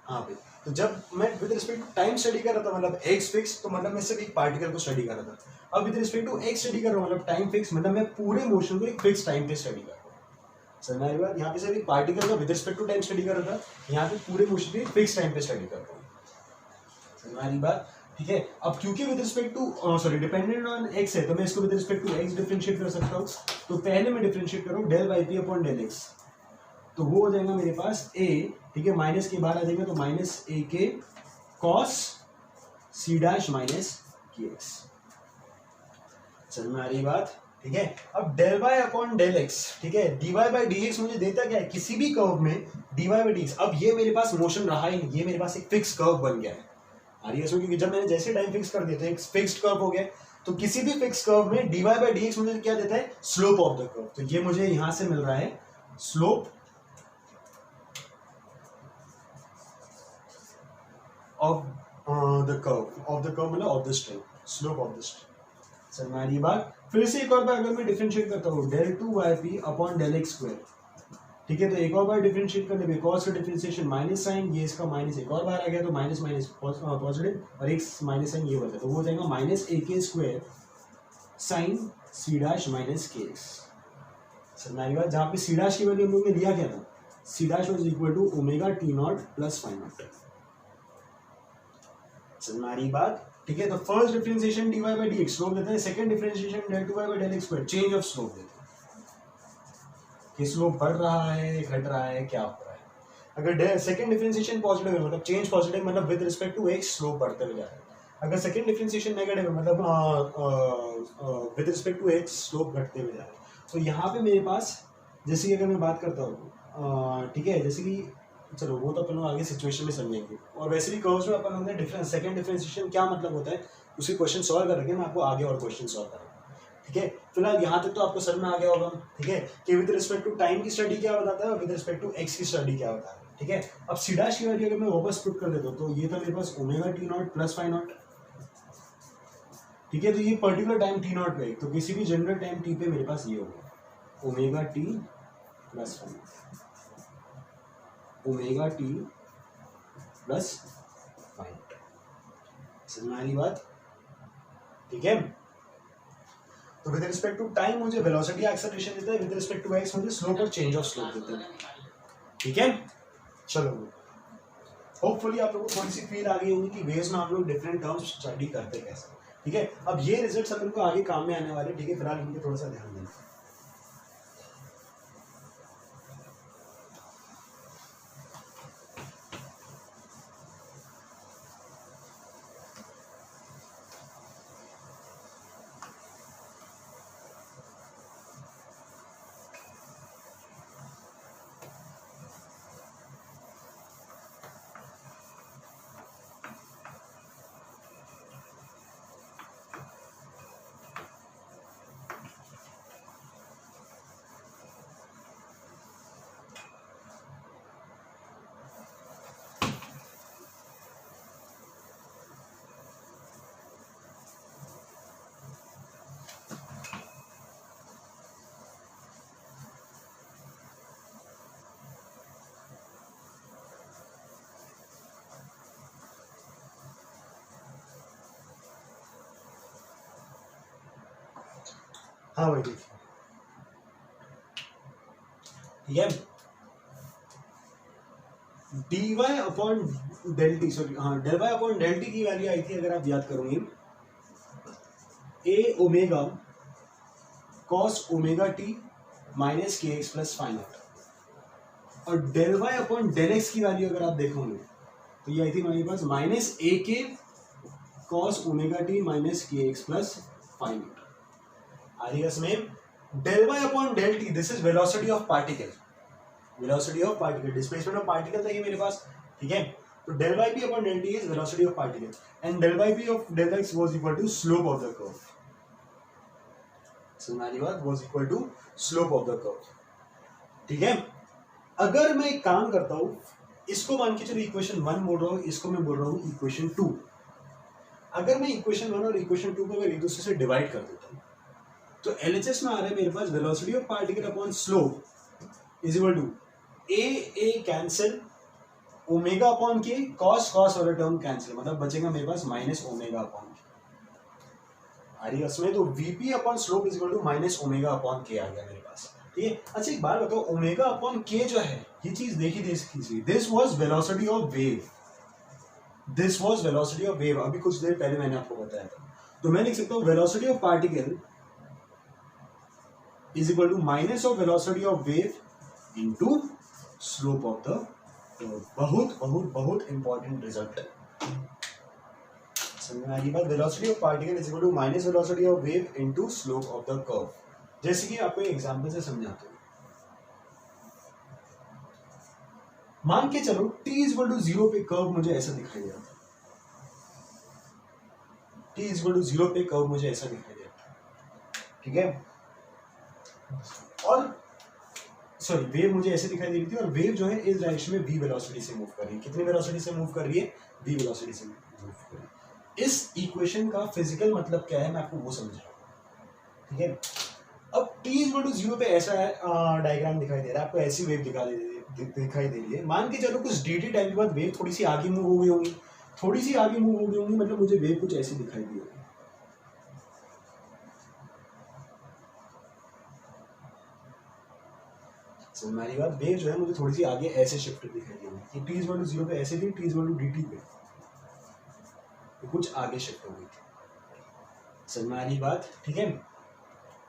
हाँ भाई, तो जब मैं with respect to time study कर रहा था मतलब एक्स फिक्स, तो मतलब मैं सिर्फ एक पार्टिकल को स्टडी कर रहा था। अब with respect to x study कर रहा हूँ मतलब टाइम फिक्स, मतलब मैं पूरे मोशन को एक फिक्स टाइम पे स्टडी कर रहा हूँ। समझ में आ रही बात। यहाँ पे सिर्फ एक पार्टिकल का with respect to time study कर रहा था, यहाँ पे पूरे मोशन को एक फिक्स टाइम पे स्टडी कर रहा हूँ। समझ में आ रही बात, ठीक है। अब क्योंकि with respect to sorry dependent on x है, तो मैं इसको with respect to x differentiate कर सकता हूँ। तो पहले मैं डिफरेंशिएट करूँ del y p upon del x, तो वो हो जाएगा मेरे पास a, ठीक है, माइनस के बाहर आ जाएगा तो minus a k cos c dash minus k x. समझ में आ रही बात, ठीक है। अब del y upon del x, ठीक है, d y by d x मुझे देता क्या है, किसी भी कर्व में d y by d x. अब ये मेरे पास मोशन रहा ही नहीं, ये मेरे पास एक फिक्स कर्व बन गया है, आ रही है इसमें, क्योंकि जब मैंने जैसे टाइम फिक्स कर दिया तो एक फिक्स्ड कर्व हो गया। तो किसी भी फिक्स कर्व में d y by d x मुझे क्या देता है, स्लोप ऑफ द कर्व। तो ये मुझे यहां से मिल रहा है स्लोप of the curve मतलब of the string, slope of the string। समझ में आ रही है बात। फिर से एक और बार अगर मैं डिफरेंशिएट करता हूँ del two y p upon del x square, ठीक है, तो एक और बार डिफरेंशिएट करने में कॉस का डिफरेंशिएशन माइनस साइन, ये इसका माइनस एक और बार आ गया तो माइनस माइनस पॉजिटिव और एक माइनस साइन ये बचा, तो वो हो जाएगा minus a k square sine c dash minus k x. समझ में आ रही बात। जहाँ पे सी डैश की वैल्यू हम लोग ने लिया क्या था, c dash was equal to omega t naught plus five naught. समझ में आ रही बात, ठीक है। तो first differentiation dy by dx slope देता है, second differentiation del 2y by del x square change of slope देता है कि स्लोप बढ़ रहा है घट रहा है क्या हो रहा है। अगर सेकंड डिफरेंशिएशन पॉजिटिव है मतलब चेंज पॉजिटिव, मतलब with respect to x slope बढ़ते हुए जा रहा है। अगर सेकंड डिफरेंशिएशन नेगेटिव है मतलब with respect to x slope घटते हुए जा रहा है। तो यहाँ पे मेरे पास जैसे कि अगर मैं बात करता हूँ, ठीक है, जैसे कि चलो वो तो अपन लोग आगे सिचुएशन में समझेंगे। और वैसे भी कर्व्स में अपन लोगों ने डिफरेंस सेकंड डिफरेंशिएशन क्या मतलब होता है उसी क्वेश्चन सॉल्व कर रखे हैं, मैं आपको आगे और क्वेश्चन सॉल्व करूँगा, ठीक है। फिलहाल यहाँ तक तो आपको समझ में आ गया होगा, ठीक है, कि विद रिस्पेक्ट टू टाइम की स्टडी क्या बताता है और विद रिस्पेक्ट टू एक्स की स्टडी क्या बताता है, ठीक है। अब सी डैश की वैल्यू अगर मैं वापस पुट कर देता हूँ तो ये था मेरे पास omega t naught plus five naught, ठीक है। तो ये पर्टिकुलर टाइम टी नॉट पे, तो किसी भी जनरल टाइम टी पे मेरे पास ये होगा omega t plus five naught, omega t plus phi. समझ में आ रही बात, ठीक है। तो विद रिस्पेक्ट टू टाइम मुझे वेलोसिटी एक्सेलरेशन देता है, विद रिस्पेक्ट टू एक्स मुझे स्लोप और चेंज ऑफ स्लोप देता है। ठीक है, चलो होपफुली आप लोगों को थोड़ी सी फील आ गई होगी कि वेव्स में आप लोग डिफरेंट टर्म्स स्टडी करते कैसे। ठीक है, अब ये रिजल्ट्स अपन को आगे काम में आने वाले, ठीक है, फिलहाल इनके थोड़ा सा ध्यान देना। हाँ भाई देखिए, ठीक है, d y upon del t, sorry हाँ del y upon del t की वैल्यू आई थी, अगर आप याद करोगे, a omega cos omega t minus k x plus five naught, और del y upon del x की वैल्यू अगर आप देखोगे तो ये आई थी हमारे पास minus a k cos omega t minus k x plus five naught. आ रही है इसमें del y upon del t, this is velocity of particle, velocity of particle, displacement of particle था ये मेरे पास, ठीक है, तो del y p upon del t is velocity of particle and del y p of del x was equal to slope of the curve. So हमारी बात was equal to slope of the curve, ठीक है। अगर मैं एक काम करता हूं, इसको मान के चलो इक्वेशन 1 बोल रहा हूं, इसको मैं बोल रहा हूं इक्वेशन 2, अगर मैं इक्वेशन 1 और इक्वेशन 2 को अगर एक दूसरे से डिवाइड कर देता हूं तो एलएचएस में आ रहा है मेरे पास velocity of particle upon slope is equal to a cancel, omega upon k, cos cos वाला टर्म कैंसिल, मतलब बचेगा मेरे पास माइनस ओमेगा अपॉन के। आ रही है उसमें, तो vp upon slope is equal to minus omega upon k आ गया मेरे पास, ठीक है। अच्छा एक बात बताओ, ओमेगा अपॉन के जो है ये चीज देखी थी इसकी, this was velocity of wave, this was velocity of wave, अभी कुछ देर पहले मैंने आपको बताया था, तो मैं लिख सकता हूँ velocity of particle is equal to minus of velocity of wave into slope of the curve। बहुत बहुत बहुत इंपॉर्टेंट रिजल्ट है, समझ में आ गई बात। Velocity of particle is equal to minus velocity of wave into slope of the curve, जैसे कि आपको एग्जांपल से समझाते हैं। मान के चलो t इज इक्वल टू 0 पे कर्व मुझे ऐसा दिखाई दे रहा था, t इज इक्वल टू 0 पे कर्व मुझे ऐसा दिखाई दे रहा था, ठीक है, और सॉरी वेव मुझे ऐसे दिखाई दे रही थी, और वेव जो है इस डायरेक्शन में v वेलोसिटी से मूव कर रही है, कितनी वेलोसिटी से मूव कर रही है, v वेलोसिटी से मूव कर रही है। इस इक्वेशन का फिजिकल मतलब क्या है मैं आपको वो समझा रहा हूं, ठीक है। अब t इज इक्वल टू 0 पे ऐसा डायग्राम दिखाई दे रहा है आपको, ऐसी वेव दिखाई दे रही है, मान के चलो कुछ dt टाइम के बाद वेव थोड़ी सी आगे मूव हो गई होगी, थोड़ी सी आगे मूव हो गई होगी, मतलब मुझे वेव कुछ ऐसी दिखाई दी होगी, हमारी बात, वेव जो है मुझे थोड़ी सी आगे ऐसे शिफ्ट दिखाई दी होगी, टी इज इक्वल टू 0 पे ऐसे थी, t is equal to dt पे तो कुछ आगे शिफ्ट हो गई थी, समझ में आ रही बात, ठीक है।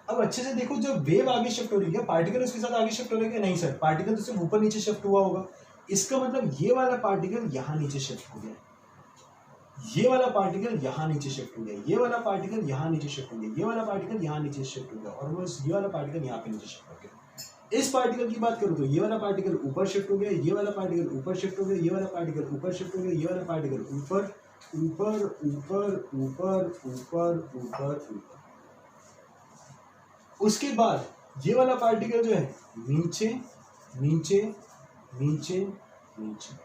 अब अच्छे से देखो, जब वेव आगे शिफ्ट हो रही है पार्टिकल उसके साथ आगे शिफ्ट हो रहा है, नहीं सर पार्टिकल तो सिर्फ ऊपर नीचे शिफ्ट हुआ होगा, इसका मतलब ये वाला पार्टिकल यहाँ नीचे शिफ्ट हो गया, ये वाला पार्टिकल यहाँ नीचे शिफ्ट हो गया, ये वाला पार्टिकल यहाँ नीचे शिफ्ट हो गया, ये वाला पार्टिकल यहाँ नीचे शिफ्ट हो गया, और बस ये वाला पार्टिकल यहाँ पे नीचे शिफ्ट हो गया। इस पार्टिकल की बात करूं तो ये वाला पार्टिकल ऊपर शिफ्ट हो गया, ये वाला पार्टिकल ऊपर शिफ्ट हो गया, ये वाला पार्टिकल ऊपर शिफ्ट हो गया, ये वाला पार्टिकल ऊपर ऊपर ऊपर ऊपर ऊपर ऊपर ऊपर, उसके बाद ये वाला पार्टिकल जो है नीचे नीचे नीचे नीचे,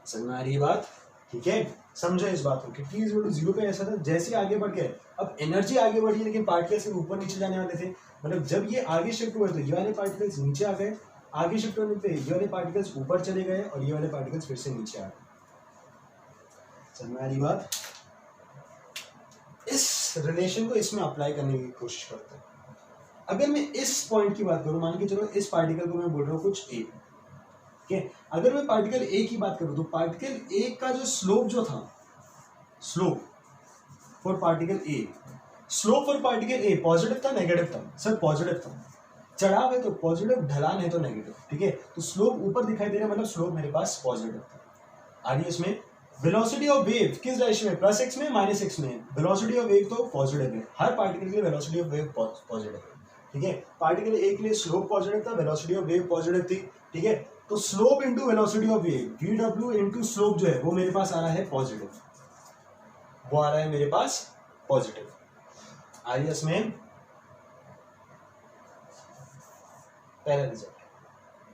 समझ में आ रही है बात, ठीक है। समझो इस बात को कि t इज इक्वल टू 0 पे ऐसा था, जैसे आगे बढ़ गए, अब एनर्जी आगे बढ़ी लेकिन पार्टिकल सिर्फ ऊपर नीचे जाने वाले थे, मतलब जब ये आगे शिफ्ट हुए तो ये वाले पार्टिकल्स नीचे आ गए, आगे शिफ्ट होने पे ये वाले पार्टिकल्स ऊपर चले गए और ये वाले पार्टिकल्स फिर से नीचे आ गए, समझ में आ रही बात। इस रिलेशन को इसमें अप्लाई करने की कोशिश करते हैं, अगर मैं इस पॉइंट की बात करूं, मान के चलो इस पार्टिकल को मैं बोल रहा हूं कुछ ए, ठीक है, अगर मैं पार्टिकल ए की बात करूं तो पार्टिकल ए का जो स्लोप जो था, slope for particle A, slope for particle A positive था नेगेटिव था? सर पॉजिटिव था। चढ़ाव है तो पॉजिटिव, ढलान है तो नेगेटिव, ठीक है, तो स्लोप ऊपर दिखाई दे रहा है मतलब स्लोप मेरे पास पॉजिटिव था। आगे इसमें वेलोसिटी ऑफ वेव किस डायरेक्शन में, प्लस एक्स में माइनस एक्स में? वेलोसिटी ऑफ वेव तो पॉजिटिव है, हर पार्टिकल के लिए वेलोसिटी ऑफ वेव पॉजिटिव है, ठीक है। पार्टिकल ए के लिए स्लोप पॉजिटिव था, वेलोसिटी ऑफ वेव पॉजिटिव थी, ठीक है। तो slope into velocity of wave, V W into slope जो है वो मेरे पास आ रहा है पॉजिटिव, वो आ रहा है मेरे पास पॉजिटिव। आइए इसमें पहला रिजल्ट,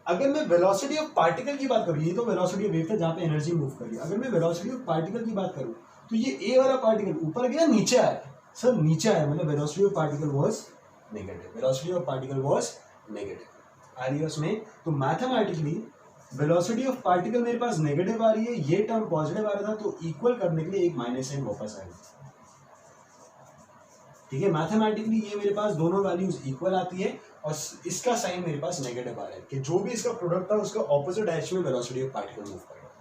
अगर मैं वेलोसिटी ऑफ पार्टिकल की बात करूं, ये तो वेलोसिटी ऑफ वेव था जहां पे एनर्जी मूव कर रही है, अगर मैं वेलोसिटी ऑफ पार्टिकल की बात करूं तो ये ए वाला पार्टिकल ऊपर गया नीचे आया? सर नीचे आया, मतलब velocity of particle was negative, velocity of particle was negative. आ रही है उसमें, तो मैथमेटिकली वेलोसिटी ऑफ पार्टिकल मेरे पास नेगेटिव आ रही है, ये टर्म पॉजिटिव आ रहा था, तो इक्वल करने के लिए एक माइनस साइन वापस आएगा, ठीक है। मैथमेटिकली ये मेरे पास दोनों वैल्यूज इक्वल आती है और इसका साइन मेरे पास नेगेटिव आ रहा है कि जो भी इसका प्रोडक्ट था उसका ऑपोजिट डायरेक्शन में वेलोसिटी ऑफ पार्टिकल मूव कर रहा है,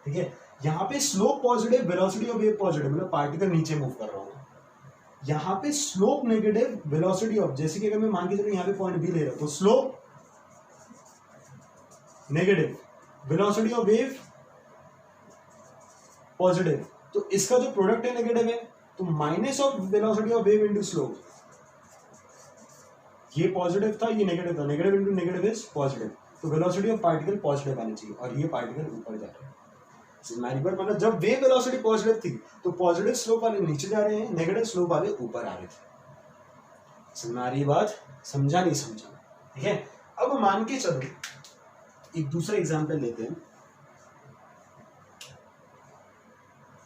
ठीक है। यहाँ पे slope positive, velocity of wave positive, मतलब पार्टिकल नीचे मूव कर रहा हूँ। यहाँ पे स्लोप नेगेटिव, वेलोसिटी ऑफ, जैसे कि अगर मैं मान के चलो यहाँ पे पॉइंट बी ले रहा हूँ तो slope negative, velocity of wave positive, तो इसका जो प्रोडक्ट है नेगेटिव है, तो minus of velocity of wave into slope, ये पॉजिटिव था ये नेगेटिव था, negative into negative is positive, तो वेलोसिटी ऑफ पार्टिकल पॉजिटिव आनी चाहिए और ये पार्टिकल ऊपर जा रहा है। मतलब जब वेव वेलोसिटी पॉजिटिव थी तो पॉजिटिव स्लोप वाले नीचे जा रहे हैं, नेगेटिव स्लोप वाले ऊपर आ रहे थे। समझ आ रही बात? समझा नहीं समझा? ठीक है। अब मान के चलो एक दूसरा एग्जांपल लेते हैं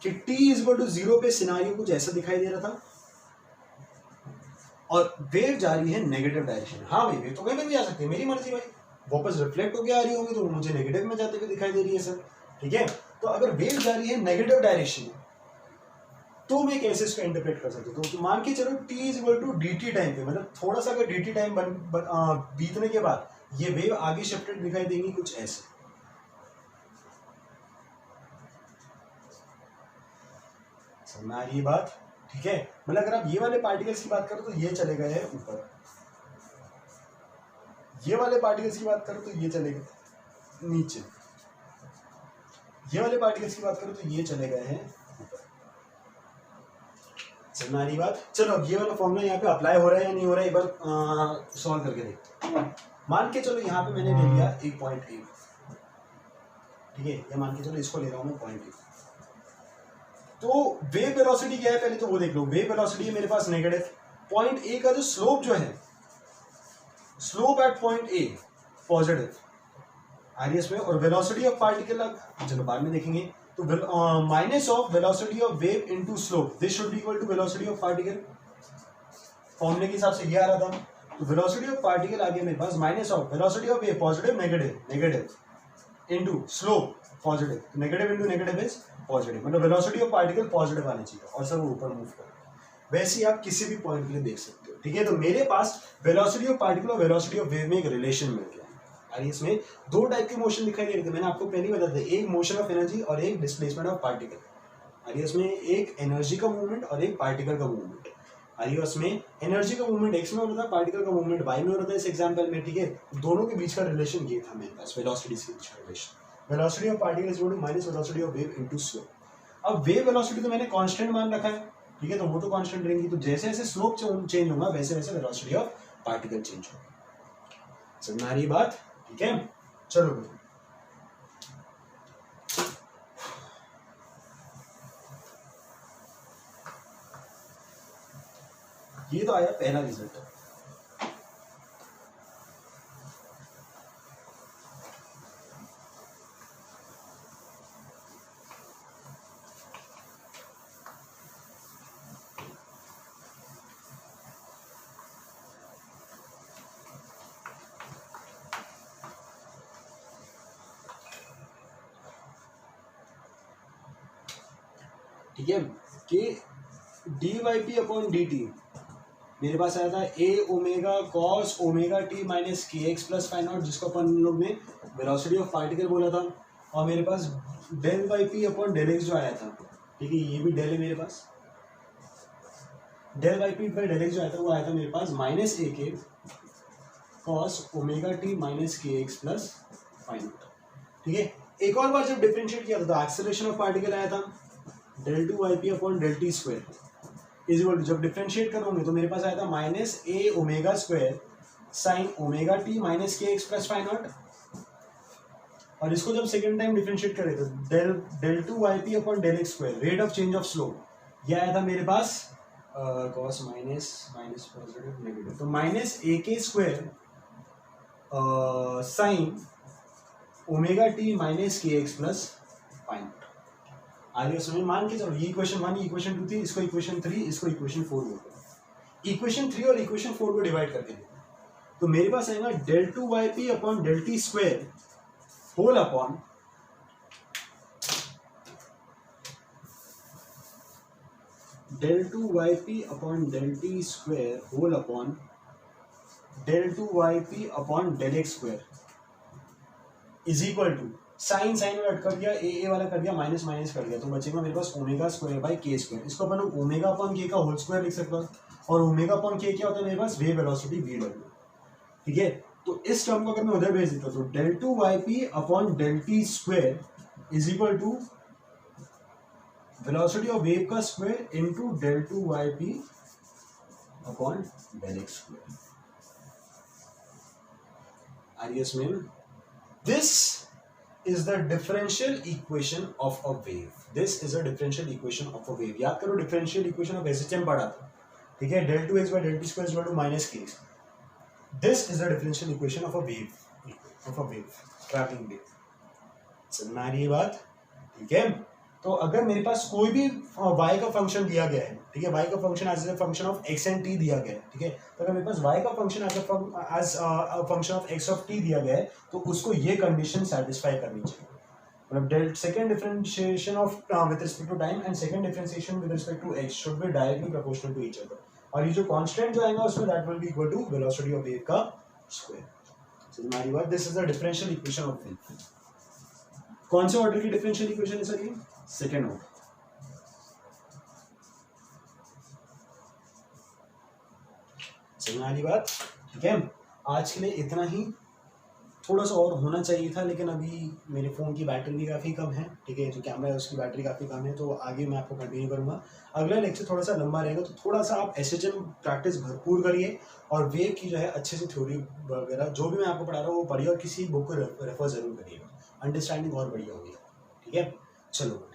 कि t इक्वल टू 0 पे सिनारियो कुछ ऐसा दिखाई दे रहा था और वेव जा रही है नेगेटिव डायरेक्शन। हाँ भाई वेव तो कहीं पर भी जा सकती है, मेरी मर्जी भाई, वापस रिफ्लेक्ट होकर आ रही होगी तो मुझे नेगेटिव में जाते हुए दिखाई दे रही है सर, ठीक है। तो अगर वेव जा रही है नेगेटिव डायरेक्शन में तो मैं कैसे इसको इंटरप्रेट कर सकता हूँ? तो मान के चलो t equal to dt time पे, मतलब थोड़ा सा अगर dt टाइम बीतने के बाद ये वेव आगे शिफ्टेड दिखाई देंगी कुछ ऐसे, समझ आ रही है बात? ठीक है। मतलब अगर आप ये वाले पार्टिकल्स की बात करो तो ये चले गए हैं ऊपर, ये वाले पार्टिकल्स की बात करो तो ये चले गए नीचे, ये वाले पार्टिकल्स की बात करो तो ये चले गए हैं ऊपर। समझ आ रही बात? चलो अब ये वाला फॉर्मूला यहाँ पे अप्लाई हो रहा है या नहीं हो रहा है एक बार सॉल्व करके देखते हैं। मान के चलो यहाँ पे मैंने ले लिया 1.8, ठीक है, या मान के चलो इसको ले रहा हूँ मैं 0.8। तो वेव वेलोसिटी क्या है पहले तो वो देख लो। वेव वेलोसिटी है मेरे पास नेगेटिव, पॉइंट ए का जो स्लोप जो है, slope at point a positive आ रही है इसमें, और वेलोसिटी ऑफ पार्टिकल चलो बाद में देखेंगे, तो minus of velocity of wave into slope, this should be equal to velocity of particle. फॉर्मूले के हिसाब से ये आ रहा था, तो वेलोसिटी ऑफ पार्टिकल आ गया मेरे पास minus of velocity of wave positive negative, negative into slope positive, negative into negative is positive, मतलब वेलोसिटी ऑफ पार्टिकल पॉजिटिव आनी चाहिए और सर वो ऊपर मूव कर, वैसे ही आप किसी भी पॉइंट के लिए देख सकते हो, ठीक है। तो मेरे पास वेलोसिटी ऑफ पार्टिकल और वेलोसिटी ऑफ वेव में एक रिलेशन मिल गया। और इसमें दो टाइप के मोशन दिखाई दे रहे थे, मैंने आपको पहले ही बताया था, एक मोशन ऑफ एनर्जी और एक डिस्प्लेसमेंट ऑफ पार्टिकल। और इसमें एक एनर्जी का मूवमेंट और एक पार्टिकल का मूवमेंट। और इसमें एनर्जी का मूवमेंट एक्स में हो रहा था, पार्टिकल का मूवमेंट वाई में हो रहा था इस एग्जांपल में, ठीक है। दोनों के बीच का रिलेशन ये था मेरे पास, वेलोसिटीज के बीच का relation, velocity of particle is equal to minus velocity of wave into slope. अब वेव वेलोसिटी तो मैंने कांस्टेंट मान रखा है, ठीक है, तो वो तो कांस्टेंट रहेंगी, तो जैसे जैसे स्लोप चेंज होगा वैसे वैसे वेलोसिटी ऑफ पार्टिकल चेंज होगा। समझ आ रही बात? ठीक है, चलो ये तो आया पहला रिजल्ट। ठीक है, कि d y p upon d t मेरे पास आया था a omega cos omega t minus k x plus five naught, जिसको अपन लोग ने वेलोसिटी ऑफ पार्टिकल बोला था। और मेरे पास del by p upon del x जो आया था, ठीक है, ये भी डेल है मेरे पास। Del by p by del x जो आया था वो आया था मेरे पास minus a k cos omega t minus k x plus five naught, ठीक है। एक और बार जब डिफरेंशिएट किया था तो एक्सेलरेशन ऑफ पार्टिकल आया था del two y p upon del t square is equal to, जब डिफरेंशिएट करोगे तो मेरे पास आया था minus a omega square sine omega t minus k x plus five naught. और इसको जब सेकंड टाइम डिफरेंशिएट करें तो del two y p upon del x square, rate of change of slope, ये आया था मेरे पास cos minus minus positive negative, तो minus a k square sine omega t minus k x plus five not. आगे समझ मान के चलो, ये इक्वेशन 1, इक्वेशन 2 थी, इसको इक्वेशन 3, इसको इक्वेशन 4 बोलते हैं। इक्वेशन 3 और इक्वेशन 4 को डिवाइड करके देखो तो मेरे पास आएगा del two y p upon del t square whole upon del two y p upon del t square whole upon del two y p upon del x square is equal to sine sine में cut कर दिया, ए वाला कर दिया, minus minus कर दिया, तो बचेगा मेरे पास ओमेगा स्क्वायर बाई के स्क्वायर। इसको अपन ओमेगा अपॉन के का होल स्क्वायर लिख सकते हैं, और ओमेगा अपॉन के क्या होता है मेरे पास वेव वेलोसिटी वी डब्ल्यू, ठीक है। तो इस टर्म को अगर मैं उधर भेज देता हूँ तो del two y p upon del t square is equal to velocity of wave का square into del two y p upon del x square. आरियस में this is the differential equation of a wave. This is a differential equation of a wave. याद करो differential equation of SHM पढ़ा था, ठीक है, del 2x by del t square is equal to minus kx. This is the differential equation of a wave, traveling wave. समझ में आ रही है बात, ठीक है। तो अगर मेरे पास कोई भी y का फंक्शन दिया गया है, ठीक है, y का function as a function of x and t दिया गया है, ठीक है, तो अगर मेरे पास y का function as a function of x of t दिया गया है तो उसको ये कंडीशन सेटिस्फाई करनी चाहिए। मतलब second differentiation of with respect to time and second differentiation with respect to x should be directly proportional to each other, और ये जो कांस्टेंट जो आएगा उसमें that will be equal to velocity of wave का स्क्वायर। समझ में आ रही बात, this is the differential equation of wave. कौन से ऑर्डर की डिफरेंशियल इक्वेशन है सर ये? Second order. समझ में आ रही बात, ठीक है। आज के लिए इतना ही, थोड़ा सा और होना चाहिए था लेकिन अभी मेरे फ़ोन की बैटरी भी काफ़ी कम है, ठीक है, जो कैमरा है उसकी बैटरी काफ़ी कम है, तो आगे मैं आपको कंटिन्यू करूँगा। अगला लेक्चर थोड़ा सा लंबा रहेगा, तो थोड़ा सा आप SHM प्रैक्टिस भरपूर करिए और वेव की जो है अच्छे से थ्योरी वगैरह जो भी मैं आपको पढ़ा रहा हूँ वो पढ़िए और किसी बुक को रेफर ज़रूर करिएगा, अंडरस्टैंडिंग और बढ़िया होगी, ठीक है। चलो।